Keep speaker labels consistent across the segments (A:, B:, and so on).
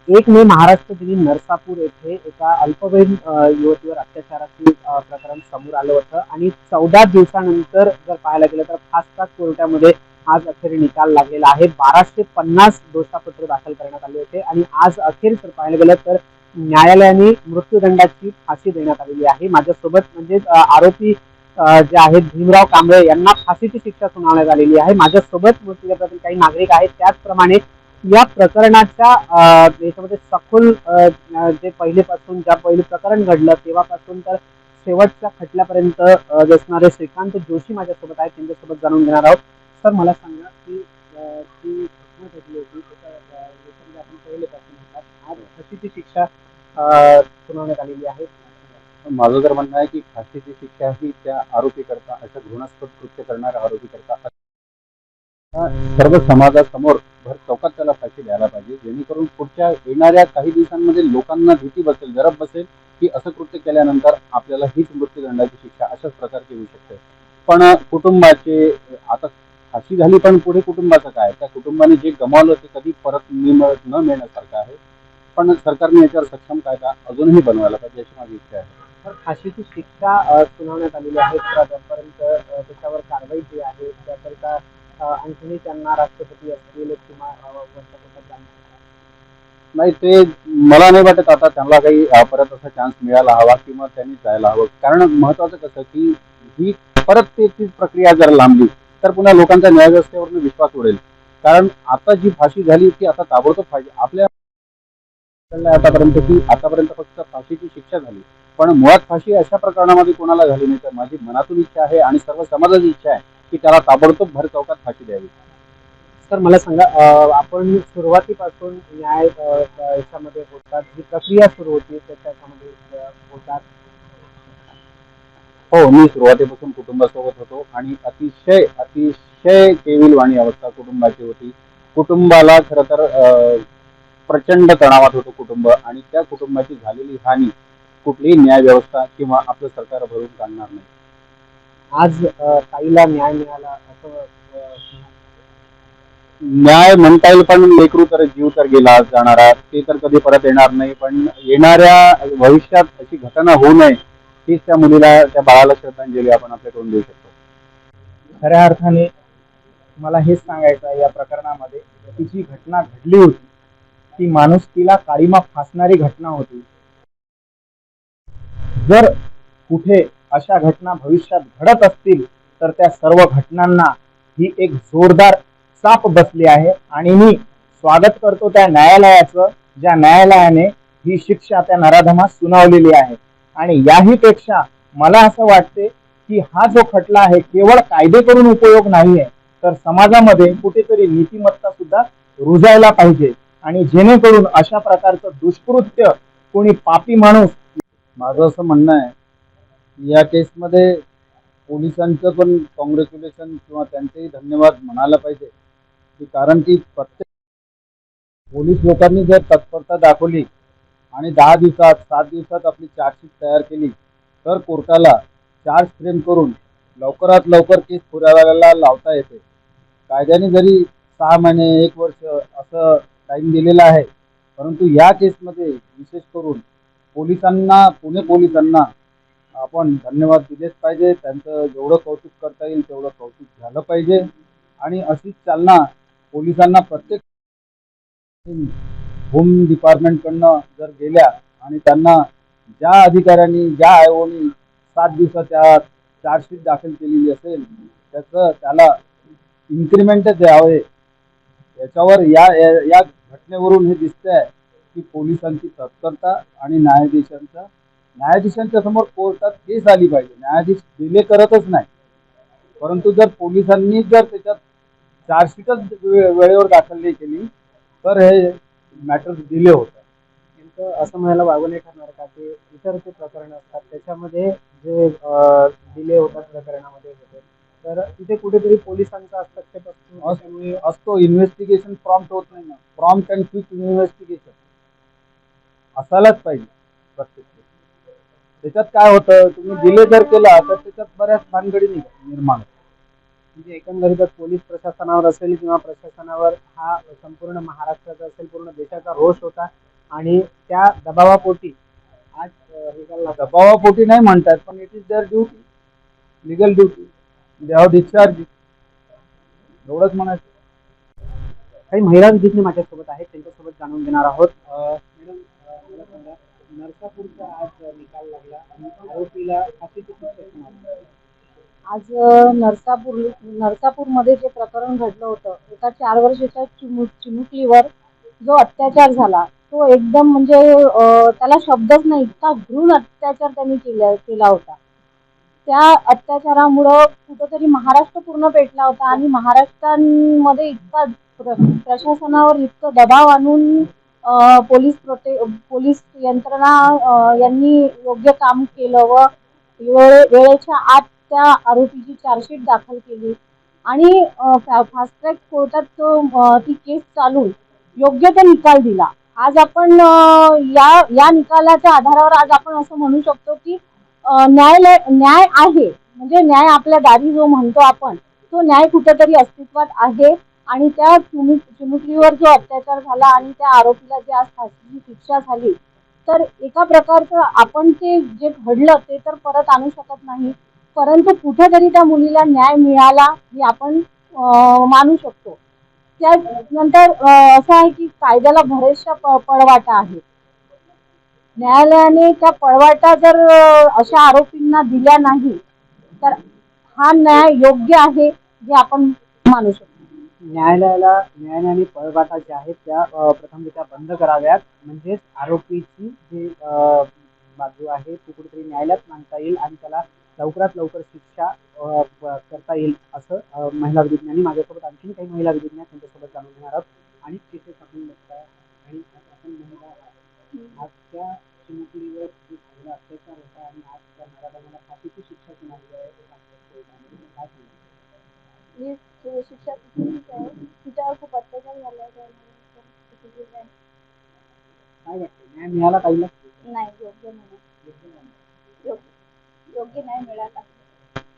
A: 1 मे महाराष्ट्र दिनी नरसापूर येथे एका अल्पवयीन युवतीवर अत्याचाराचे प्रकरण समोर आलं होतं आणि 14 दिवसानंतर जर पाहायला गेलं तर फास्ट ट्रॅक कोर्टामध्ये आज अखेर निकाल लागलेला आहे. 1250 दोषापत्र दाखल करण्यात आले होते आणि आज अखेर जर पाहायला गेलं तर न्यायालयाने मृत्यूदंडाची फाशी देण्यात आलेली आहे. माझ्यासोबत म्हणजे आरोपी जे आहेत भीमराव कांबळे यांना फाशीची शिक्षा सुनावण्यात आलेली आहे. माझ्यासोबत मृत्यूदंडातील काही नागरिक आहेत. त्याचप्रमाणे या प्रकरणाच्या याच्यामध्ये सखोल जे पहिलेपासून ज्या पहिले प्रकरण घडलं तेव्हापासून तर शेवटच्या खटल्यापर्यंत असणारे श्रीकांत जोशी माझ्यासोबत आहेत. त्यांच्यासोबत जाणून घेणार आहोत. सर मला सांगा की जी घटना घडली होती याच्यामध्ये आपण पहिलेपासून होतात आज फाशीची शिक्षा सुनावण्यात आलेली आहे.
B: माझं तर म्हणणं आहे की फाशीची शिक्षा ही त्या आरोपीकरता अशा घृणास्पद कृत्य करणाऱ्या आरोपीकरता सर्व समाजासमोर भर चौकात त्याला फाशी द्यायला पाहिजे, जेणेकरून पुढच्या येणाऱ्या काही दिवसांमध्ये लोकांना भीती बसेल, जरब बसेल की असं कृत्य केल्यानंतर आपल्याला हीच मृत्यूदंडाची शिक्षा अशाच प्रकारची होऊ शकते. पण कुटुंबाचे आता फाशी झाली, पण पुढे कुटुंबाचं काय? त्या कुटुंबाने जे गमावलं ते कधी परत न मिळण्यासारखं आहे. पण सरकारने याच्यावर सक्षम कायदा अजूनही बनवायला पाहिजे अशी माझी इच्छा आहे.
A: तर फाशीची शिक्षा सुनावण्यात आलेली आहे. तर आतापर्यंत त्याच्यावर कारवाई जी आहे त्याकरिता आणखीनही त्यांना राष्ट्रपती असतील किंवा पंतप्रधान
B: नाही, ते मला नाही वाटत आता त्यांना काही परत असा चान्स मिळायला हवा किंवा त्यांनी जायला हवं. कारण महत्वाचं कसं की ही परत ती प्रक्रिया जर लांबली तर पुन्हा लोकांचा न्यायव्यवस्थेवर विश्वास उडेल. कारण आता जी फाशी झाली ती आता ताबडतोब फाशी आपल्या आतापर्यंत फक्त फाशीची शिक्षा झाली, पण मुळात फाशी अशा प्रकरणामध्ये कोणाला झाली नाही. तर माझी मनातून इच्छा आहे आणि सर्व समाजाची इच्छा आहे की त्याला ताबडतोब भर चौकात फाशी द्यावी.
A: सर मला सांगा आपण सुरुवातीपासून न्याय याच्यामध्ये होतात जी प्रक्रिया सुरू होती त्याच्यामध्ये होतात.
B: हो, मी सुरुवातीपासून कुटुंबासोबत होतो आणि अतिशय अतिशय केविलवाणी अवस्था कुटुंबाची होती. कुटुंबाला खरं तर प्रचंड तणावात होतो कुटुंब, आणि त्या कुटुंबाची झालेली हानी कुठलीही न्याय व्यवस्था किंवा आपलं सरकार भरून काढणार नाही.
A: आज ताईला न्याय मिळाला असं
B: न्याय म्हणता येईल, पण लेकरू तर जीव तर गेला जाणारा, ते तर कधी परत येणार नाही. पण येणाऱ्या भविष्यात अशी घटना होऊ नये हीच त्या मुलीला, त्या बाळाला श्रद्धांजली आपण आपल्याकडून देऊ शकतो.
A: खऱ्या अर्थाने मला हेच सांगायचं आहे या प्रकरणामध्ये की जी घटना घडली होती ती माणुसकीला काळीमा फासणारी घटना होती. जर कुठे अशा घटना भविष्यात घडत असतील तर त्या सर्व घटनांना ही एक जोरदार चाप बसली आहे आणि मी स्वागत करतो त्या न्यायालयाचं ज्या न्यायालयाने ही शिक्षा त्या नराधमास सुनावलेली आहे. आणि याही पेक्षा मला असं वाटते की हा जो खटला आहे केवळ कायदे करून उपयोग नाहीये, तर समाजामध्ये कुठेतरी नीतिमत्ता सुद्धा रुजायला पाहिजे आणि जेणेकरून अशा प्रकारचं दुष्कृत्य कोणी पापी माणूस.
B: माझं असं म्हणणं आहे या केसमध्ये पोलिसांचं पण कॉंग्रॅच्युलेशन किंवा त्यांचेही धन्यवाद म्हणायला पाहिजे की, कारण की प्रत्येक पोलीस लोकांनी जर तत्परता दाखवली आणि 10 दिवसात 7 दिवसात आपली चार्जशीट तयार केली तर कोर्टाला चार्ज फ्रेम करून लवकरात लवकर केस पुराव्याला लावता येते. कायद्याने जरी 6 महिने 1 वर्ष असं टाईम दिलेला आहे, परंतु या केसमध्ये विशेष करून पोलिसांना, पुणे पोलिसांना आपण धन्यवाद दिलेच पाहिजे. त्यांचं जेवढं कौतुक करता येईल तेवढं कौतुक झालं पाहिजे. आणि अशीच चालना पोलिसांना प्रत्येक होम डिपार्टमेंटकडनं जर गेल्या आणि त्यांना ज्या अधिकाऱ्यांनी ज्या आयोगाने 7 दिवसाच्या चार्जशीट दाखल केलेली असेल त्याला इन्क्रीमेंटच द्यावे. याच्यावर या घटनेवरून हे दिसतंय की पोलिसांची तत्परता आणि न्यायाधीशांच्या समोर कोर्टात केस आली पाहिजे. न्यायाधीश डिले करतच नाही, परंतु जर पोलिसांनी जर त्याच्यात चार्जशीटच वेळेवर दाखल नाही केली तर हे मॅटर डिले होतं. नेमकं असं म्हणायला वागू नाही ठरणार का की इतर जे प्रकरण असतात त्याच्यामध्ये जे डिले होतात प्रकरणामध्ये होते तर तिथे कुठेतरी पोलिसांचा हस्तक्षेप असतो. इन्व्हेस्टिगेशन प्रॉम्प्ट होत नाही ना. प्रॉम्प्ट अँड क्विक इन्व्हेस्टिगेशन असायलाच पाहिजे प्रत्येक. त्याच्यात काय होतं, तुम्ही डिले जर केला तर त्याच्यात बऱ्याच भानगडी निर्माण होतात. म्हणजे एकंदरीतच पोलीस प्रशासनावर असेल किंवा प्रशासनावर हा संपूर्ण महाराष्ट्राचा असेल पूर्ण देशाचा रोष होता
A: आणि त्या दबावापोटी आज निकाल लागला.
B: दबावापोटी नाही म्हणतात, पण it is their duty, legal duty, they have discharge, एवढंच म्हणायचं.
A: काही महिला विधिज्ञ माझ्यासोबत आहेत, त्यांच्यासोबत जाणून घेणार आहोत. मॅडम, मला सांगा, नरसापूरचा आज निकाल लागला आणि आरोपीला फाशीची शिक्षा सुनावली.
C: आज नरसापूरमध्ये जे प्रकरण घडलं होतं, एका 4 वर्षाच्या चिमुकलीवर जो अत्याचार झाला तो एकदम म्हणजे त्याला शब्दच नाही, इतका घृण अत्याचार त्यांनी केला होता. त्या अत्याचारामुळं कुठंतरी महाराष्ट्र पूर्ण पेटला होता आणि महाराष्ट्रामध्ये इतका प्रशासनावर इतकं दबाव आणून पोलीस यंत्रणा यांनी योग्य काम केलं व वेळेच्या आत त्या आरोपीची चार्जशीट दाखल केली आणि फास्ट ट्रॅक कोर्टात ती केस चालून योग्य तो निकाल दिला. आज आपण या निकालाच्या आधारावर आज आपण असं म्हणू शकतो की न्याय आहे, म्हणजे न्याय आपल्या दारी जो म्हणतो आपण, तो न्याय कुठेतरी अस्तित्वात आहे. आणि त्या चिमुकलीवर जो अत्याचार झाला आणि त्या आरोपीला जी आज फाशीची शिक्षा झाली, तर एका प्रकारचं आपण ते जे घडलं ते तर परत आणू शकत नाही, परंतु कुठेतरी त्या मुलीला न्याय मिळाला हे आपण मानू शकतो. त्यानंतर असं आहे की कायद्याला बरेचशा पळवाटा आहेत. न्यायालयाने त्या पळवाटा जर अशा आरोपींना दिल्या नाही तर हा न्याय योग्य आहे जे आपण मानू शकतो.
A: न्यायालयाने पळवाटा ज्या आहेत त्या प्रथमरित्या बंद कराव्यात, म्हणजेच आरोपीची जी बाजू आहे ती कुठेतरी न्यायालयात मांडता येईल आणि त्याला लवकरात लवकर शिक्षा करता येईल, असं महिला विधिज्ञांनी माझ्यासोबत आणखी काही महिला विधिज्ञ त्यांच्यासोबत जाणून घेणार आहोत. आणि तिथे आपण बघताय आणि आपण महिला आहात, आज त्या चिमुकलीवर जो झालेला अत्याचार होता आणि आज त्या नराधमाला फाशीची शिक्षा सुनावली आहे, काय सांगा?
C: शिक्षा चुकीचीच आहे, तिच्यावर खूप अत्याचार झाला आहे,
A: काय वाटतं, न्याय मिळाला पाहिजे?
C: नाही, योग्य न्याय मिळाला.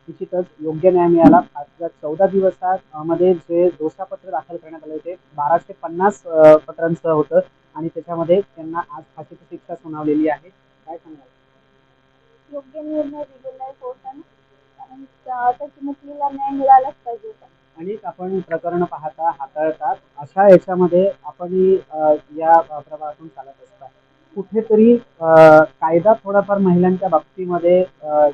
A: निश्चितच योग्य न्याय मिळाला. आज 14 दिवसात मध्ये जे दोषापत्र दाखल करण्यात आले होते 1250 पत्रांचं होतं आणि त्याच्यामध्ये त्यांना आज फाशीची शिक्षा सुनावलेली आहे. काय सांगाल?
C: योग्य निर्णय दिलेला आहे कोर्टाने, कारण त्या चिमुकलीला न्याय मिळालाच पाहिजे होता.
A: आणि आपण प्रकरण पाहता हाताळतात अशा याच्यामध्ये आपण या प्रवाहातून चालत असतात, कुठेतरी कायदा थोडाफार महिलांच्या बाबतीमध्ये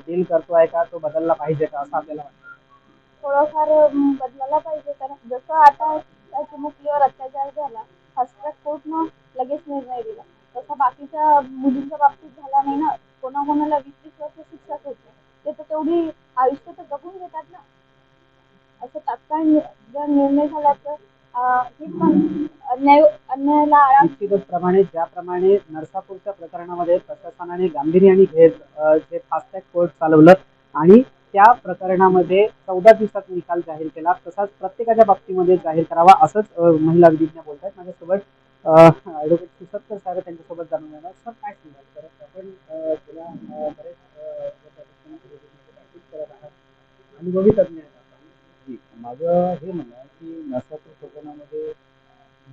A: डील करतोय का, तो बदलला पाहिजे का असं आपल्याला वाटतं?
C: थोडाफार बदलायला पाहिजे, कारण जसं आता त्या चिमुकलीवर अत्याचार झाला, फास्ट ट्रॅक कोर्टनं लगेच निर्णय दिला, तसा बाकीच्या मुलींच्या बाबतीत झाला नाही ना. कोणाकोणाला 20-20 वर्ष शिक्षाच होते, ते तर तेवढी आयुष्य तर जगून घेतात ना. असं तात्काळ जर निर्णय झाला तर हे पण अन्यायाला आळा.
A: निश्चितच प्रमाणे ज्याप्रमाणे नरसापूरच्या प्रकरणामध्ये प्रशासनाने गांभीर्याने घेत जे फास्ट ट्रॅक कोर्ट चालवलं आणि त्या प्रकरणामध्ये 14 दिवसात निकाल जाहीर केला, तसाच प्रत्येकाच्या बाबतीमध्ये जाहीर करावा, असंच महिला विधिज्ञ बोलतात. माझ्यासोबत ॲडव्होकेट सुसत्कर साहेब त्यांच्यासोबत जाणून घेणार. सर, काय सांगाल? तर आपण गेल्या बरेच करत आहात, अनुभवी तज्ञ आहेत आपण.
B: माझं हे म्हणणं आहे की नरसापूर प्रकरणामध्ये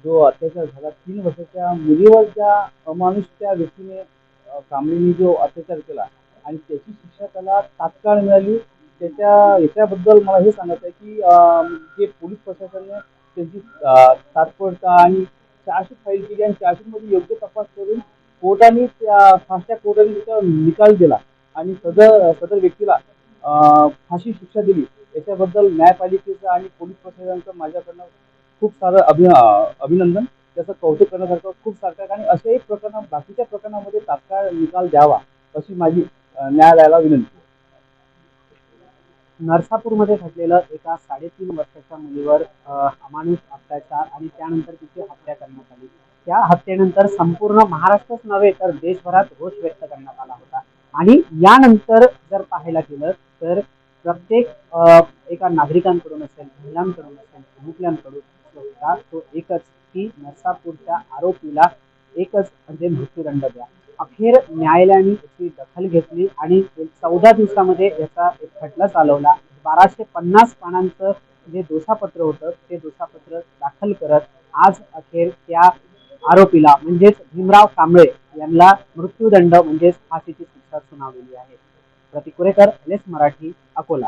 B: जो अत्याचार झाला, 3 वर्षाच्या मुलीवर ज्या अमानुष त्या व्यक्तीने कामलीने जो अत्याचार केला आणि त्याची शिक्षा त्याला तात्काळ मिळाली, याच्याबद्दल मला हे सांगायचं आहे की जे पोलीस प्रशासनाने त्यांची तात्परता आणि चार्जशीट फाईल केली आणि चार्जशीटमध्ये योग्य तपास करून कोर्टाने त्या फास्ट कोर्टाने त्याच्यावर निकाल दिला आणि सदर व्यक्तीला फाशी शिक्षा दिली, याच्याबद्दल न्यायपालिकेचं आणि पोलीस प्रशासनाचं माझ्याकडनं खूप सारं अभिनंदन. त्याचं कौतुक करण्यासारखं खूप सारखं आहे आणि अशाही बाकीच्या प्रकरणामध्ये तात्काळ निकाल द्यावा अशी माझी न्यायालयाला विनंती आहे.
A: नरसापूरमध्ये घडलेलं एका 3.5 वर्षाच्या मुलीवर अमानुष अत्याचार आणि त्यानंतर तिची हत्या करण्यात आली. त्या हत्येनंतर संपूर्ण महाराष्ट्रच नव्हे तर देशभरात रोष व्यक्त करण्यात आला होता. आणि यानंतर जर पाहायला गेलं तर प्रत्येक एका नागरिकांकडून असेल, महिलांकडून असेल, चिमुकल्यांकडून सुद्धा तो एकच की नरसापूरच्या आरोपीला एकच म्हणजे मृत्यूदंड द्या. अखेर न्यायालयाने याची दखल घेतली आणि 14 दिवसामध्ये याचा एक खटला चालवला. 1250 पानांचं जे दोषापत्र होतं ते दोषापत्र दाखल करत आज अखेर त्या आरोपीला म्हणजेच भीमराव कांबळे यांना मृत्यूदंड म्हणजेच फाशीची शिक्षा सुनावलेली आहे. प्रतीक कुरेकर, LS मराठी, अकोला.